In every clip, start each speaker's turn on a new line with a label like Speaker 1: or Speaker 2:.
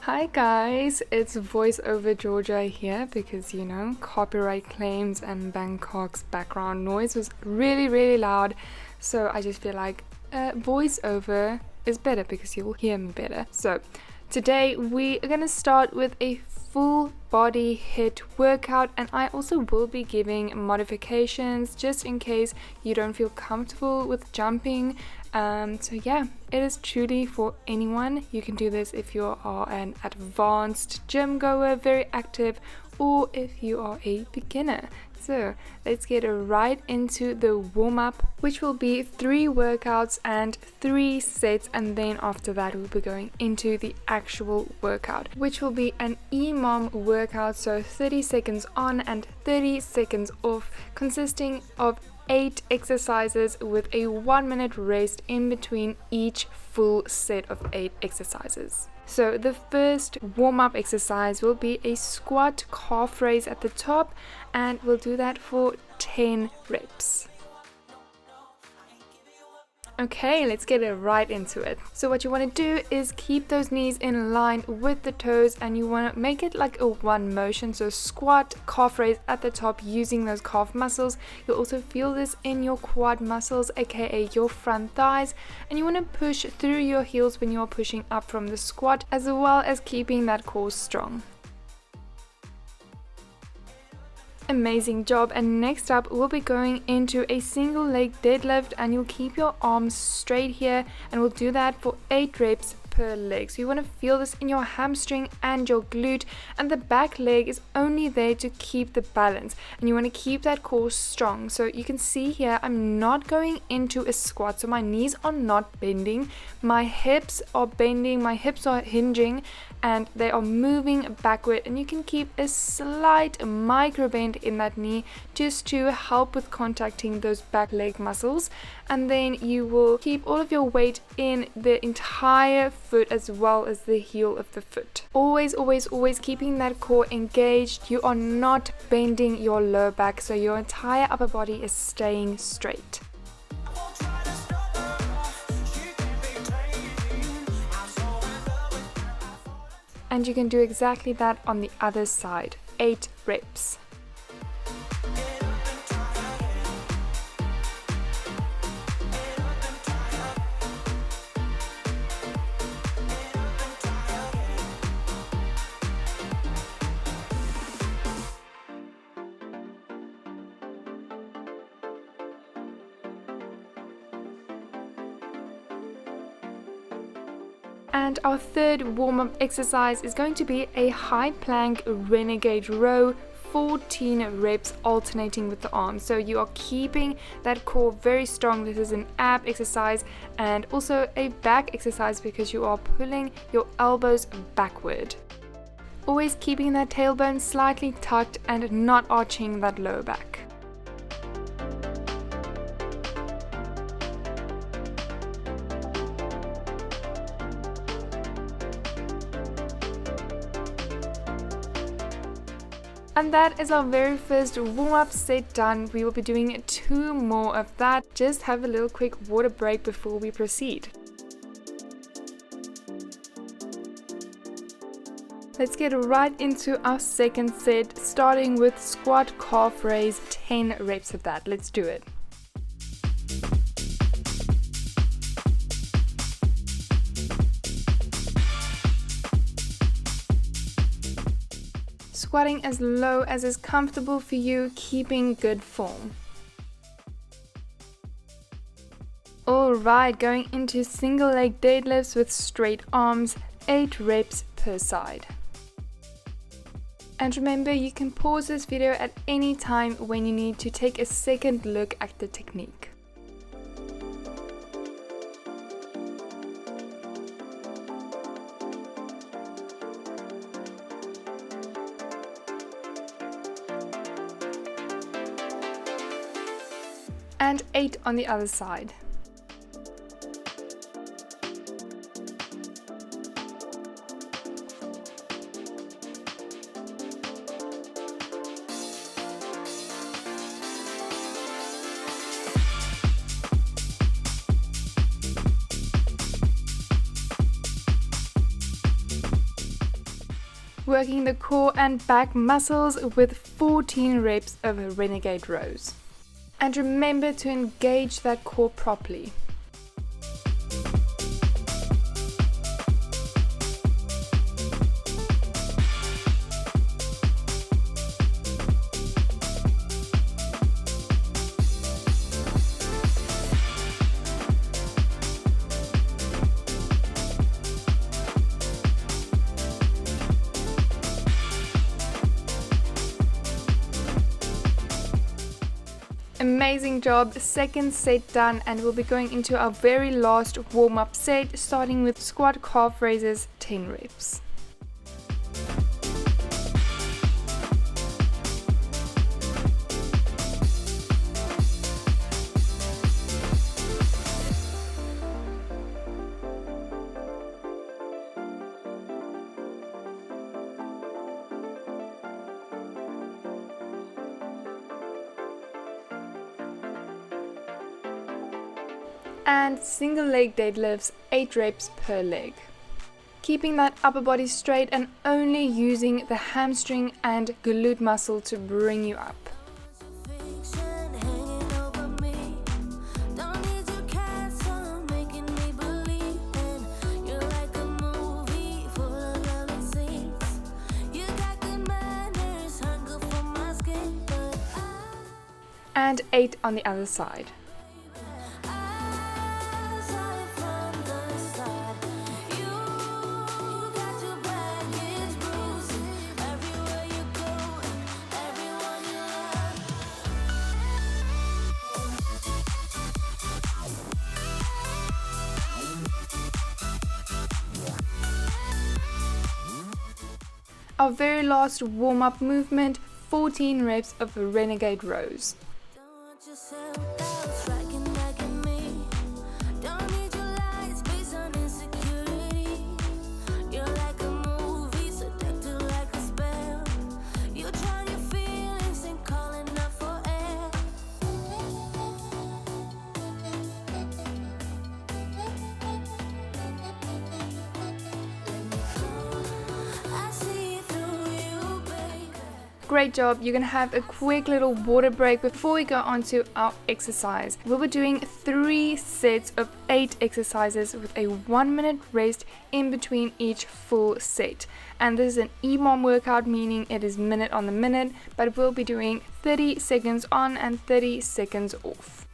Speaker 1: Hi guys, it's voiceover Georgia here because you know, copyright claims and Bangkok's background noise was really loud, so I just feel like voiceover is better because you'll hear me better. So today we are gonna start with a full body HIIT workout, and I also will be giving modifications just in case you don't feel comfortable with jumping. So yeah, it is truly for anyone. You can do this if you are an advanced gym goer, very active, or if you are a beginner. So let's get right into the warm-up, which will be 3 workouts and 3 sets, and then after that we'll be going into the actual workout, which will be an EMOM workout, so 30 seconds on and 30 seconds off, consisting of 8 exercises with a 1-minute rest in between each full set of 8 exercises. So the first warm-up exercise will be a squat calf raise at the top, and we'll do that for 10 reps. Okay, let's get right into it. So what you want to do is keep those knees in line with the toes, and you want to make it like a one motion. So squat, calf raise at the top using those calf muscles. You'll also feel this in your quad muscles, aka your front thighs, and you want to push through your heels when you're pushing up from the squat, as well as keeping that core strong. Amazing job. And next up we'll be going into a single leg deadlift, and you'll keep your arms straight here, and we'll do that for 8 reps per leg. So you want to feel this in your hamstring and your glute, and the back leg is only there to keep the balance, and you want to keep that core strong. So you can see here I'm not going into a squat, so my knees are not bending, my hips are bending, my hips are hinging, and they are moving backward, and you can keep a slight micro bend in that knee just to help with contacting those back leg muscles. And then you will keep all of your weight in the entire foot as well as the heel of the foot. Always keeping that core engaged. You are not bending your lower back, so your entire upper body is staying straight. And you can do exactly that on the other side. 8 reps. And our third warm-up exercise is going to be a high plank renegade row, 14 reps alternating with the arms. So you are keeping that core very strong. This is an ab exercise and also a back exercise because you are pulling your elbows backward. Always keeping that tailbone slightly tucked and not arching that lower back. And that is our very first warm-up set done. We will be doing 2 more of that. Just have a little quick water break before we proceed. Let's get right into our second set, starting with squat calf raise, 10 reps of that. Let's do it. Squatting as low as is comfortable for you, keeping good form. Alright, going into single leg deadlifts with straight arms, 8 reps per side. And remember, you can pause this video at any time when you need to take a second look at the technique. and 8 on the other side. Working the core and back muscles with 14 reps of renegade rows. And remember to engage that core properly. Amazing job, second set done, and we'll be going into our very last warm-up set, starting with squat calf raises, 10 reps. And single leg deadlifts, 8 reps per leg. Keeping that upper body straight and only using the hamstring and glute muscle to bring you up. And 8 on the other side. Our very last warm-up movement, 14 reps of renegade rows. Great job. You're gonna have a quick little water break before we go on to our exercise. We'll be doing 3 sets of 8 exercises with a 1-minute rest in between each full set. And this is an EMOM workout, meaning it is minute on the minute, but we'll be doing 30 seconds on and 30 seconds off.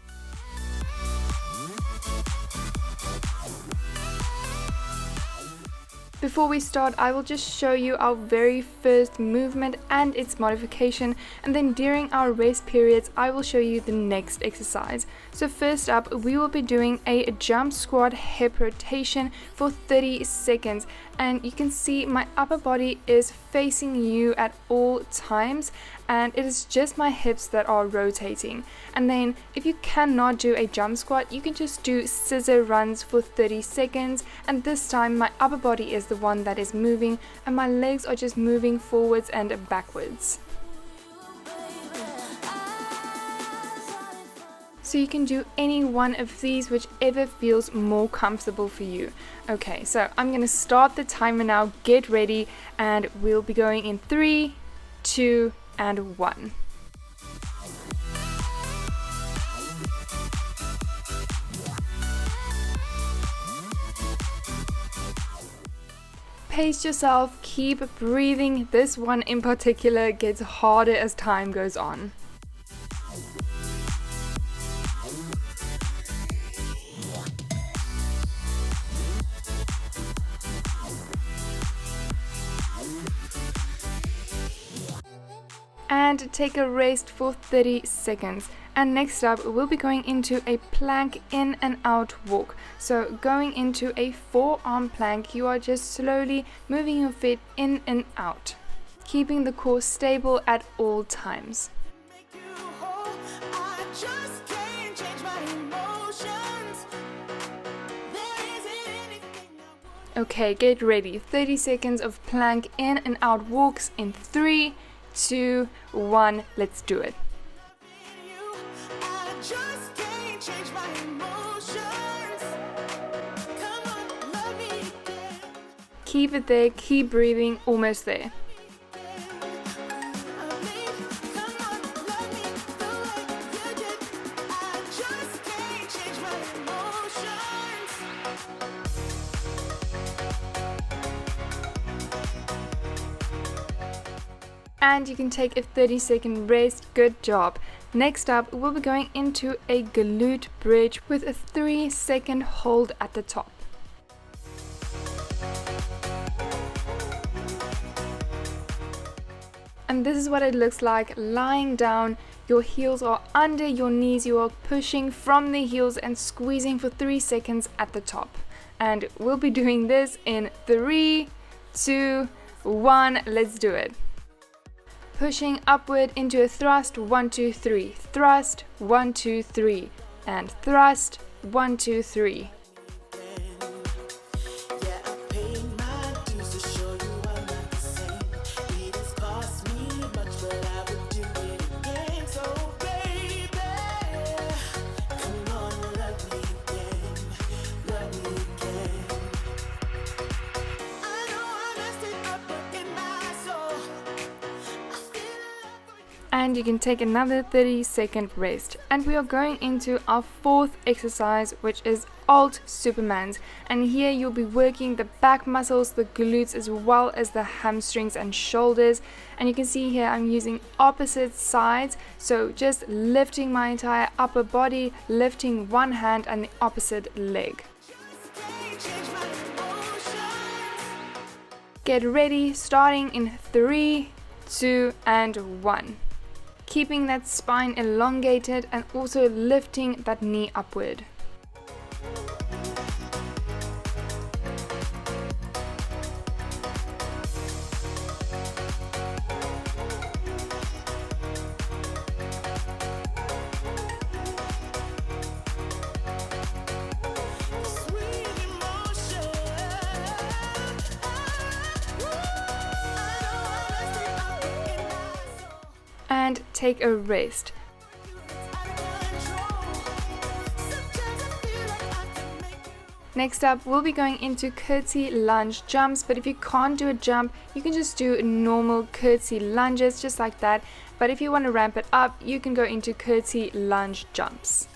Speaker 1: Before we start, I will just show you our very first movement and its modification, and then during our rest periods I will show you the next exercise. So first up, we will be doing a jump squat hip rotation for 30 seconds, and you can see my upper body is facing you at all times, and it is just my hips that are rotating. And then if you cannot do a jump squat, you can just do scissor runs for 30 seconds, and this time my upper body is the one that is moving and my legs are just moving forwards and backwards. So you can do any one of these, whichever feels more comfortable for you. Okay, so I'm gonna start the timer now, get ready, and we'll be going in 3, 2, and 1. Pace yourself, keep breathing. This one in particular gets harder as time goes on. And take a rest for 30 seconds. And next up, we'll be going into a plank in and out walk. So going into a forearm plank, you are just slowly moving your feet in and out, keeping the core stable at all times.
Speaker 2: Make you whole, I just can't
Speaker 1: Okay, get ready. 30 seconds of plank in and out walks in 3, 2, 1. Let's do it. Keep it there, keep breathing, almost there. And you can take a 30-second rest. Good job. Next up, we'll be going into a glute bridge with a 3-second hold at the top. And this is what it looks like lying down. Your heels are under your knees. You are pushing from the heels and squeezing for 3 seconds at the top. And we'll be doing this in 3, 2, 1. Let's do it. Pushing upward into a thrust, 1, 2, 3. Thrust, 1, 2, 3. And thrust, 1, 2, 3. And you can take another 30-second rest. And we are going into our 4th exercise, which is alt supermans. And here you'll be working the back muscles, the glutes, as well as the hamstrings and shoulders. And you can see here I'm using opposite sides, so just lifting my entire upper body, lifting one hand and the opposite leg. Get ready, starting in 3, 2, and 1. Keeping that spine elongated and also lifting that knee upward. And take a rest. Next up, we'll be going into curtsy lunge jumps, but if you can't do a jump, you can just do normal curtsy lunges just like that. But if you want to ramp it up, you can go into curtsy lunge jumps.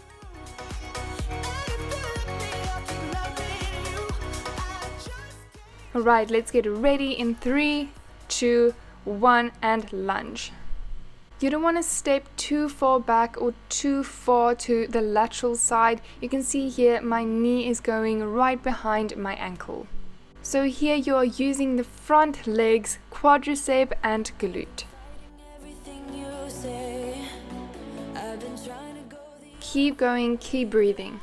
Speaker 1: Alright, let's get ready in 3, 2, 1 and lunge. You don't want to step too far back or too far to the lateral side. You can see here my knee is going right behind my ankle. So here you are using the front legs, quadricep and glute. Keep going, keep breathing.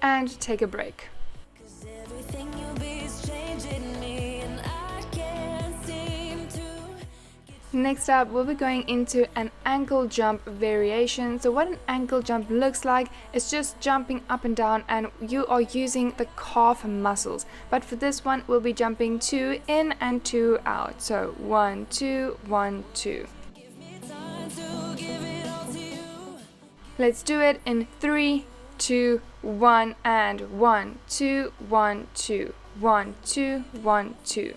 Speaker 1: And take a break. Next up, we'll be going into an ankle jump variation. So what an ankle jump looks like is just jumping up and down, and you are using the calf muscles. But for this one, we'll be jumping 2 in and 2 out. So 1, 2, 1, 2. Let's do it in 3, 2, 1 and 1, 2, 1, 2, 1, 2, 1, 2.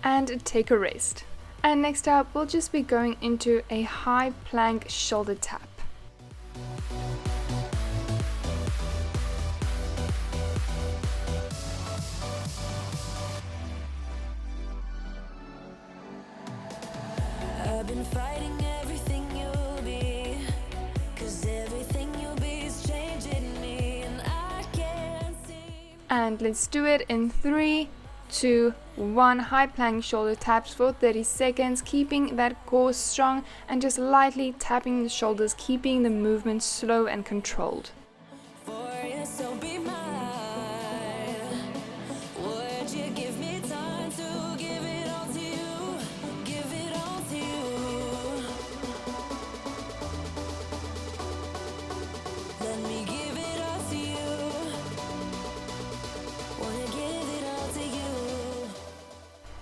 Speaker 1: And take a rest. And next up, we'll just be going into a high plank shoulder tap.
Speaker 2: I've been fighting everything you'll be, 'cause everything you'll be is changing me.
Speaker 1: And let's do it in 3, 2, 1. High plank shoulder taps for 30 seconds, keeping that core strong and just lightly tapping the shoulders, keeping the movement slow and controlled.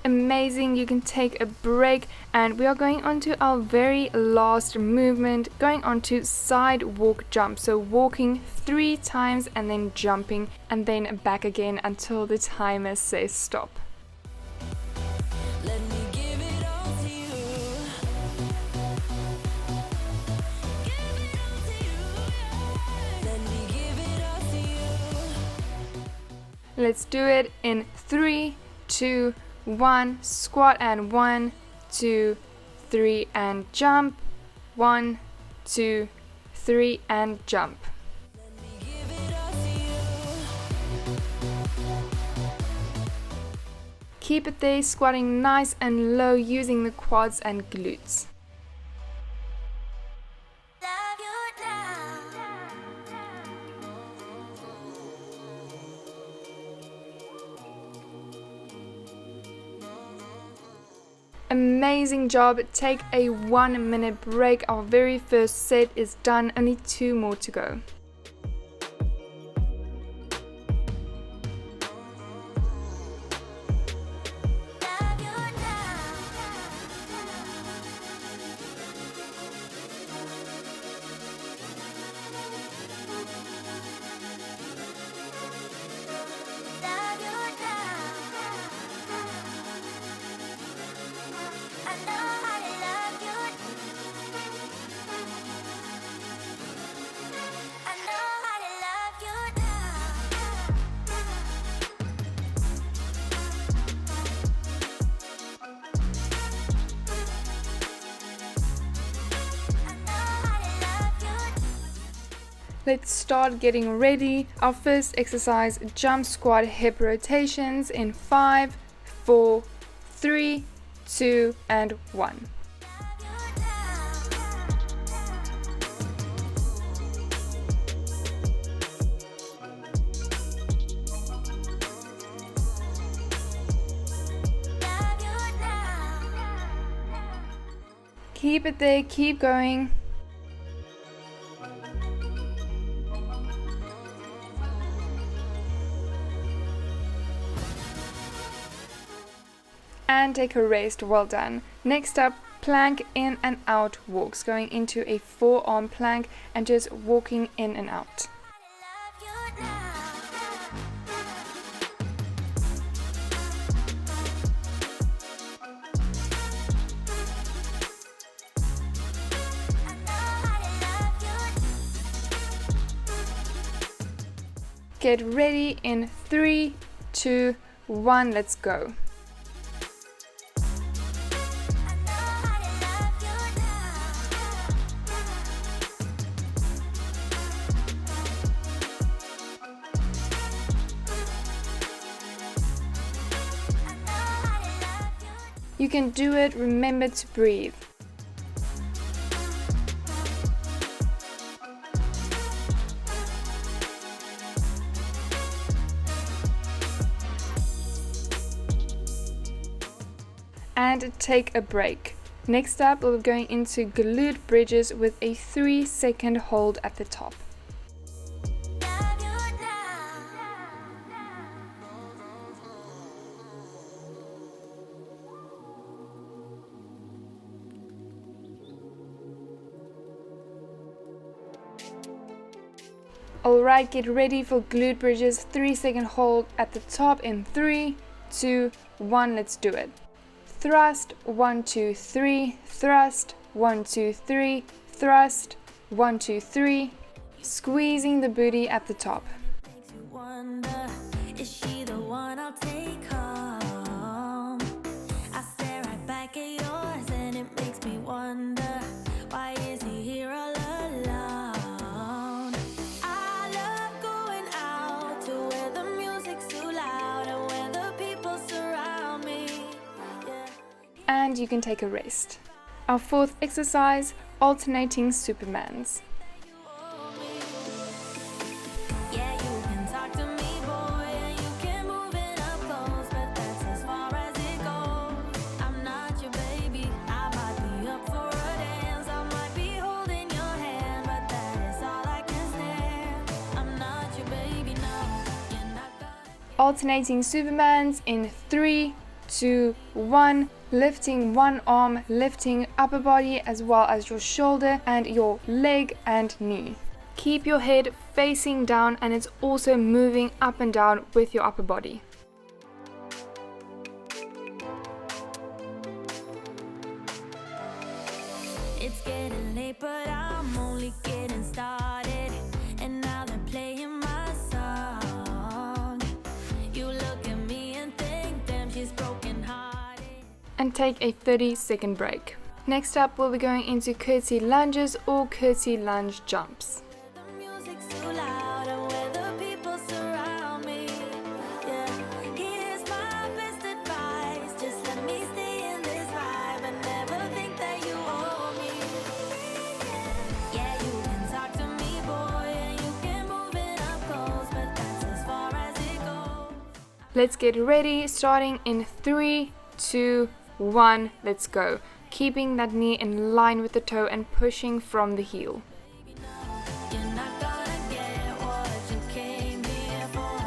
Speaker 1: Amazing. You can take a break, and we are going on to our very last movement, going on to side walk jump. So walking 3 times and then jumping and then back again until the timer says stop. Let's do it in 3, 2, 1. Squat and 1, 2, 3 and jump. 1, 2, 3 and jump. Keep it there, squatting nice and low using the quads and glutes. Amazing job. Take a 1-minute break. Our very first set is done, only 2 more to go. Let's start getting ready. Our first exercise, jump squat hip rotations in 5, 4, 3, 2 and 1. Keep it there, keep going. And take a rest. Well done. Next up, plank in and out walks, going into a forearm plank and just walking in and out. Get ready in 3, 2, 1, let's go. You can do it, remember to breathe. And take a break. Next up, we're going into glute bridges with a 3-second hold at the top. Alright, get ready for glute bridges, 3-second hold at the top in 3, 2, 1, let's do it. Thrust, 1, 2, 3, thrust, 1, 2, 3, thrust, 1, 2, 3, squeezing the booty at the top. Is she the one I'll take home? I stare right back at yours and it makes me wonder, why is he here all alone? I love going out to where the music's and you can take a rest. Our fourth exercise, alternating Supermans. Alternating Supermans in 3, 2, 1, lifting one arm, lifting upper body as well as your shoulder and your leg and knee. Keep your head facing down and it's also moving up and down with your upper body.
Speaker 2: It's getting late, but I'm only getting started. And now they're playing my song. You look at me and think, damn, she's broken hearted.
Speaker 1: And take a 30-second break. Next up, we'll be going into curtsy lunges or curtsy lunge jumps.
Speaker 2: The music's too loud and where the people surround me. Yeah, here's my best advice. Just let me stay in this vibe and never think that you owe me. Yeah, you can talk to me, boy, and you can move it up close, but that's as far as it goes.
Speaker 1: Let's get ready, starting in 3, 2, 1, let's go. Keeping that knee in line with the toe and pushing from the heel.
Speaker 2: You're not gonna get what you came here for.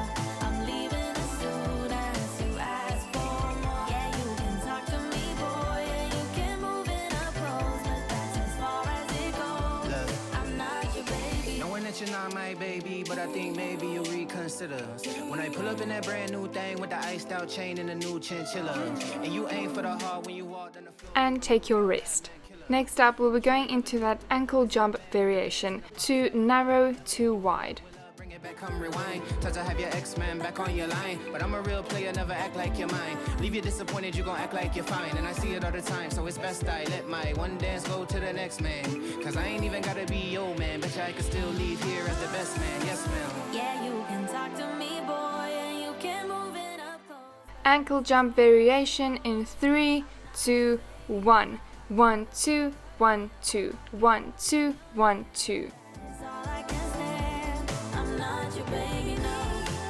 Speaker 2: I'm leaving as soon as you ask for more. Yeah, you can talk to me, boy, and you can move it up close, but that's as far as it goes.
Speaker 3: Look,
Speaker 2: I'm not your baby.
Speaker 3: knowing that you're not my baby, but I think maybe you'll reconsider. When I pull up in that brand new thing with the iced out chain and the new chinchilla, and you aim for the heart when you walk down the floor.
Speaker 1: And take your rest. Next up, we'll be going into that ankle jump variation, too narrow, too wide.
Speaker 3: Bring it back, come rewind. Touch to have your ex-man back on your line. But I'm a real player, never act like you're mine. Leave you disappointed, you gon' act like you're fine. And I see it all the time, so it's best I let my one dance go to the next man. Cause I ain't even gotta be your man. Betcha I could still leave here as the best man. Yes, ma'am.
Speaker 2: Yeah, you can talk to me, boy, and you can move it up close.
Speaker 1: Ankle jump variation in 3, 2, 1. 1, 2, 1, 2, 1, 2, 1, 2.
Speaker 2: It's all I can stand. I'm not your baby, no.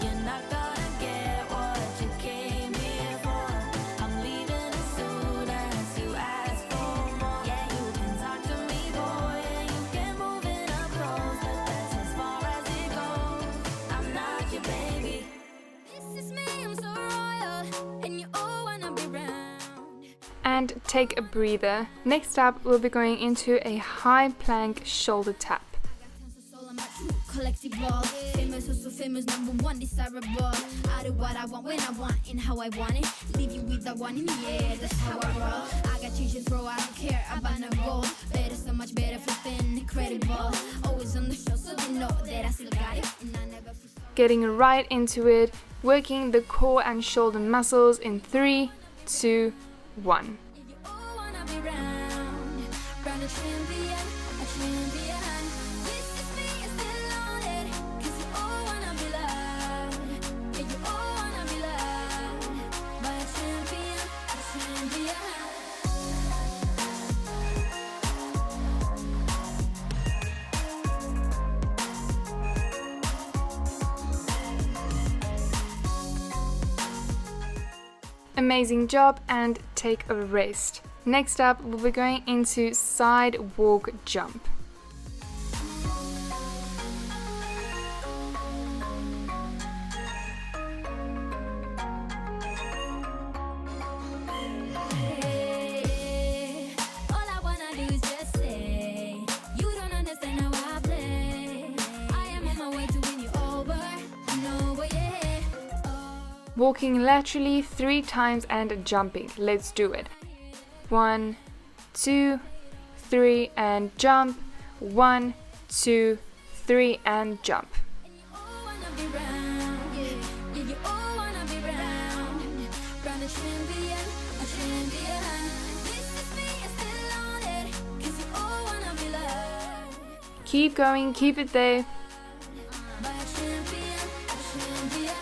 Speaker 2: You're not gonna get what you came here for. I'm leaving as soon as you ask for more. Yeah, you can talk to me, boy, and you can move it up close, but that's as far as it goes. I'm not your baby. This is me, I'm so royal, and you all wanna be round.
Speaker 1: And take a breather. Next up, we'll be going into a high plank shoulder tap.
Speaker 4: Collectible, famous, also famous, #1 desirable. I do what I want when I want and how I want it. Leave you with the one in the air, that's how I roll. I got changes, bro, I don't care about no goal. Better, so much better, flipping incredible. Always on the show, so they know that I still got it. And I never feel so.
Speaker 1: Getting right into it, working the core and shoulder muscles in 3, 2, 1.
Speaker 4: You all wanna be round a champion, a champion. This is me, it's still on it, 'cause you all wanna be loved. Yeah, you all wanna be loved by a champion, a champion.
Speaker 1: Amazing job, and take a rest. Next up, we'll be going into side walk jump.
Speaker 4: All I wanna do is just say, you don't understand how I play. I am on my way to win you over. No way, yeah.
Speaker 1: Walking laterally 3 times and jumping. Let's do it. 1, 2, 3 and jump. 1, 2, 3 and jump.
Speaker 4: And you all wanna be round, yeah. Yeah, you all wanna be round a champion, a champion. This is me, it's still on it, 'cause you all wanna be loved
Speaker 1: Keep going, keep it there.
Speaker 4: by a champion, a champion.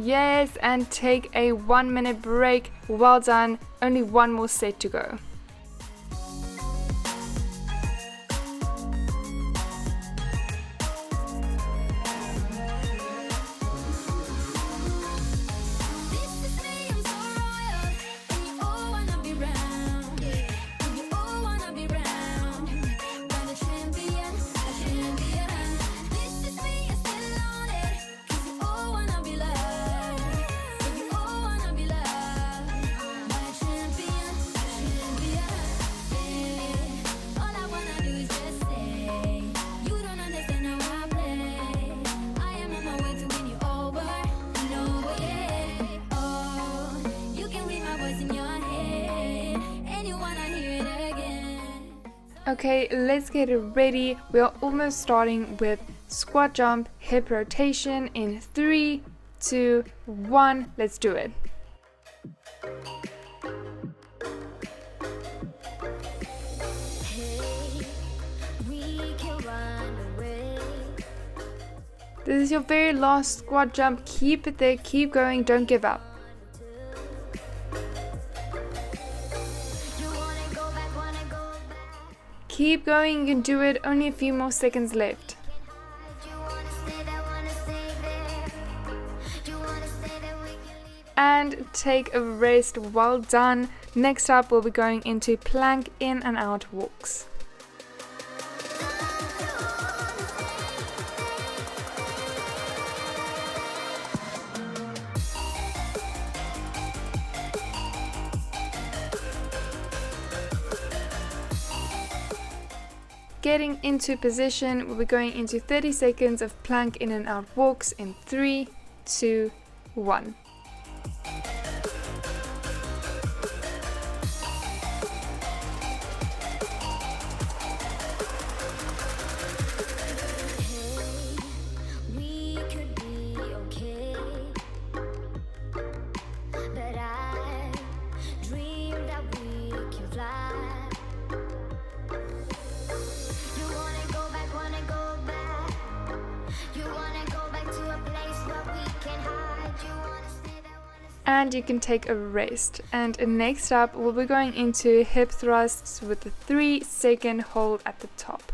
Speaker 1: Yes, and take a 1 minute break. Well done. Only one more set to go. Okay, let's get ready. We are almost starting with squat jump, hip rotation in 3, 2, 1. Let's do it. This is your very last squat jump. Keep it there, keep going, don't give up. Keep going, you can do it. Only a few more seconds left. And take a rest. Well done. Next up, we'll be going into plank in and out walks. Getting into position, we'll be going into 30 seconds of plank in and out walks in 3, 2, 1. And you can take a rest. And next up, we'll be going into hip thrusts with a 3-second hold at the top.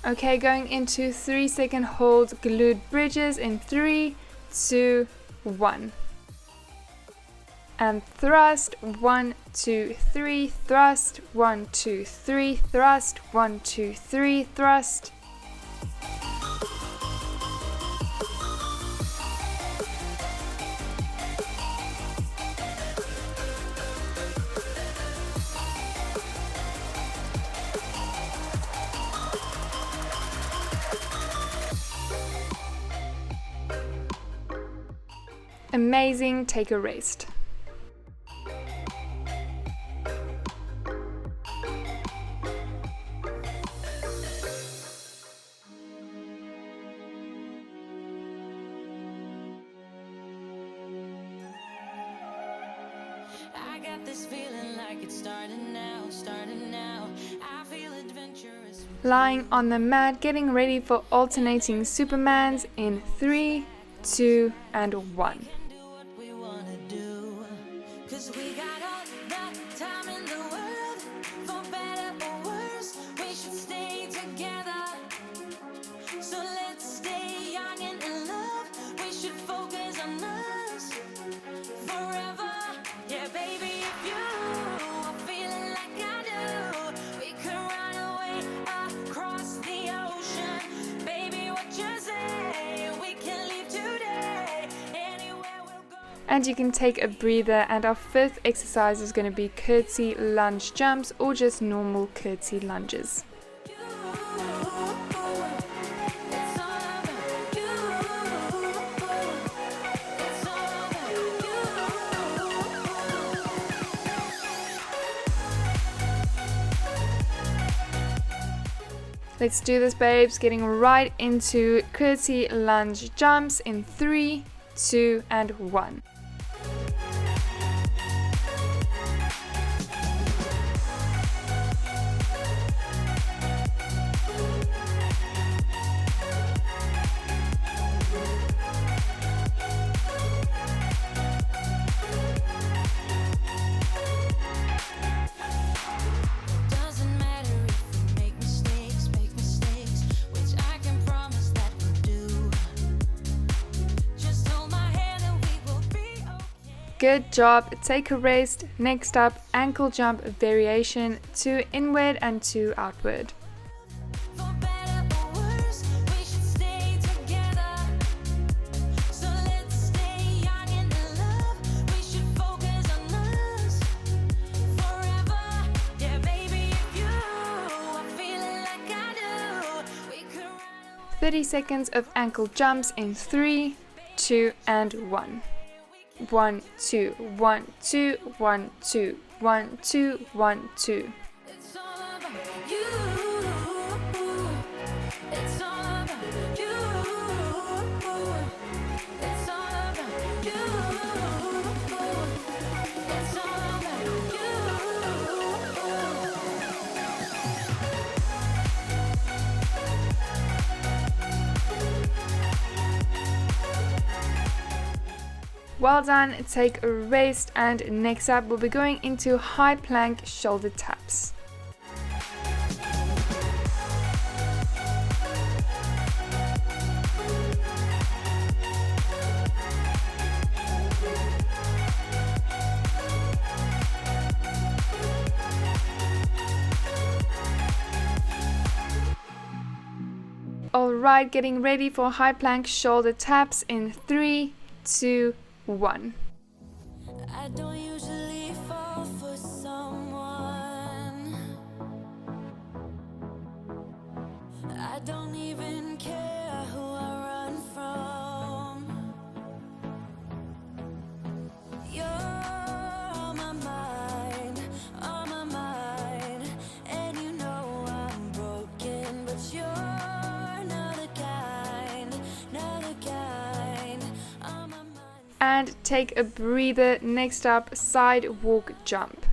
Speaker 1: Okay, going into 3-second hold glute bridges in 3, 2, 1. And thrust, 1, 2, 3, thrust, 1, 2, 3, thrust, 1, 2, 3, thrust. Amazing, take a rest.
Speaker 2: I got this feeling like it's starting now, starting now. I feel adventurous.
Speaker 1: Lying on the mat, getting ready for alternating Supermans in 3, 2, and 1.
Speaker 2: Do what we wanna do, 'cause we got all the time in the world. For better or worse, we should stay together. So let's stay young and in love. We should focus on us forever. Yeah, baby, if you are feeling like I do, we could run away across the ocean. Baby, what you say? We can leave today. Anywhere we'll go.
Speaker 1: And you can take a breather, and our 5th exercise is going to be curtsy lunge jumps or just normal curtsy lunges. Let's do this, babes. Getting right into curtsy lunge jumps in 3, 2, and 1.
Speaker 2: Doesn't matter if we make mistakes, which I can promise that we'll do. Just hold my hand and we will be okay.
Speaker 1: Good job, take a rest. Next up, ankle jump variation, 2 inward and 2 outward.
Speaker 2: For better or worse, we should stay together. So let's stay young and in love. We should focus on us forever. Yeah, baby, if you are feeling like I do, we could run
Speaker 1: 30 seconds of ankle jumps in 3, 2, and 1. 1, 2, 1, 2, 1, 2, 1, 2, 1, 2.
Speaker 2: It's all about you. It's all about you. It's all about you. It's all about you.
Speaker 1: Well done, take a rest, and next up we'll be going into high plank shoulder taps. Alright, getting ready for high plank shoulder taps in 3, 2, 1.
Speaker 2: I don't usually fall for someone. I don't even care who I run from. You're on my mind, and you know I'm broken, but you're not the kind, on my mind.
Speaker 1: And take a breather. Next up, sidewalk jump.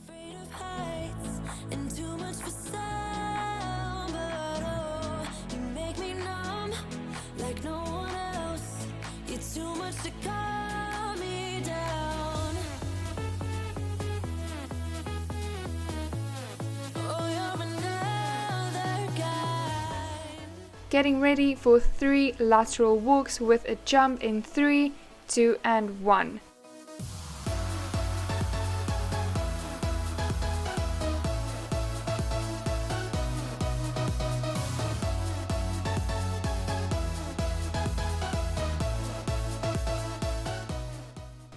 Speaker 2: Afraid of heights and too much for sound, but oh, you make me numb like no one else. It's too much to calm me down. Oh, you're another kind.
Speaker 1: Getting ready for 3 lateral walks with a jump in 3, 2, and 1.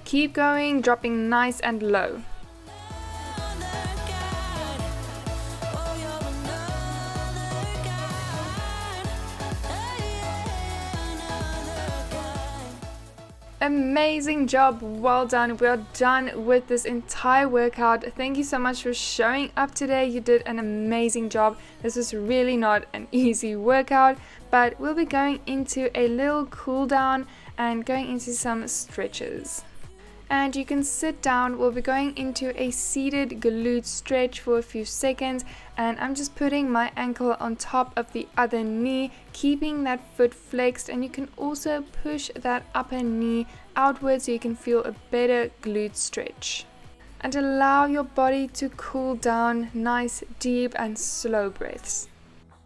Speaker 1: Keep going, dropping nice and low.
Speaker 2: Another kind. Oh, you're another kind. Hey, another kind.
Speaker 1: Amazing job, well done. We're done with this entire workout. Thank you so much for showing up today. You did an amazing job. This was really not an easy workout, but we'll be going into a little cool down and going into some stretches. And you can sit down. We'll be going into a seated glute stretch for a few seconds, and I'm just putting my ankle on top of the other knee, keeping that foot flexed, and you can also push that upper knee outwards so you can feel a better glute stretch. And allow your body to cool down. Nice deep and slow breaths.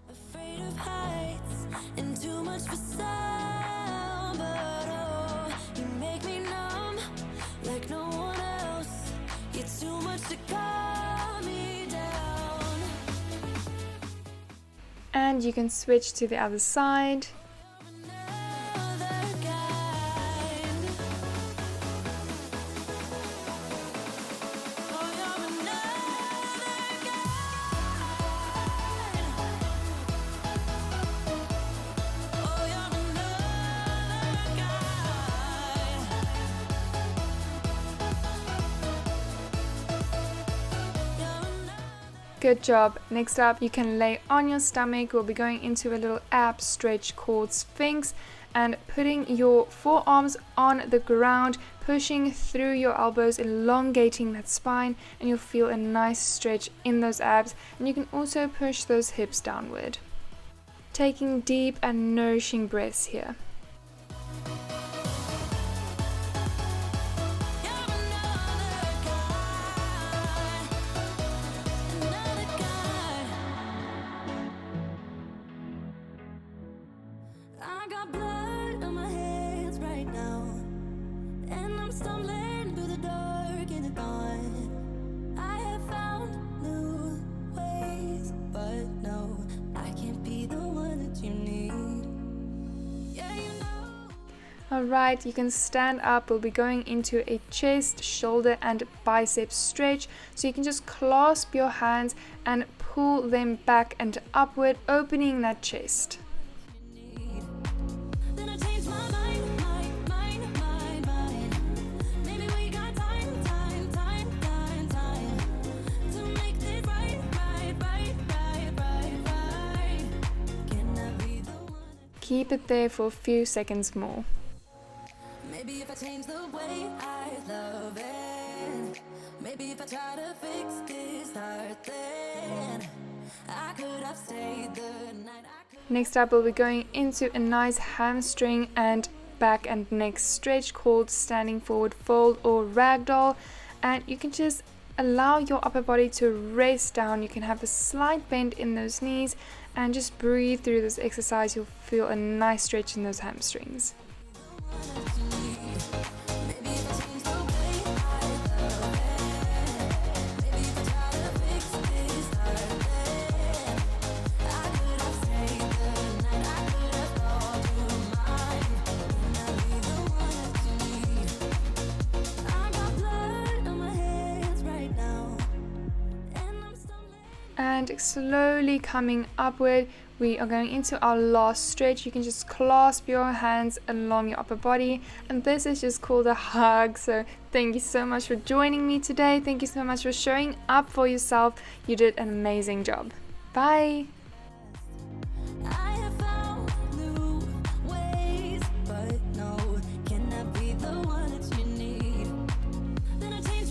Speaker 2: Afraid of heights and too much for sound, but oh, you make me numb like no one else. It's too much to calm me down.
Speaker 1: And you can switch to the other side.
Speaker 2: Another kind. Oh, you're another kind. Oh, you're another kind.
Speaker 1: Good job. Next up, you can lay on your stomach. We'll be going into a little ab stretch called SPHINX. and putting your forearms on the ground, pushing through your elbows, elongating that spine, and you'll feel a nice stretch in those abs. And you can also push those hips downward. Taking deep and nourishing breaths here.
Speaker 2: I got blood on my hands right now, and I'm stumbling through the dark in the dawn. I have found new ways, but no, I can't be the one that you need. Yeah, you know.
Speaker 1: Alright, you can stand up. We'll be going into a chest, shoulder and bicep stretch. So you can just clasp your hands and pull them back and upward, opening that chest.
Speaker 2: Then I changed my mind. Maybe we got time to make this right. Can I be the one?
Speaker 1: Keep it there for a few seconds more.
Speaker 2: Maybe if I change the way I love it, maybe if I try to fix this heart, then I could have stayed the night.
Speaker 1: Next up, we'll be going into a nice hamstring and back and neck stretch called standing forward fold or ragdoll. And you can just allow your upper body to rest down. You can have a slight bend in those knees and just breathe through this exercise. You'll feel a nice stretch in those hamstrings. And slowly coming upward, we are going into our last stretch. You can just clasp your hands along your upper body, and this is just called a hug. So thank you so much for joining me today. Thank you so much for showing up for yourself. You did an amazing job. Bye.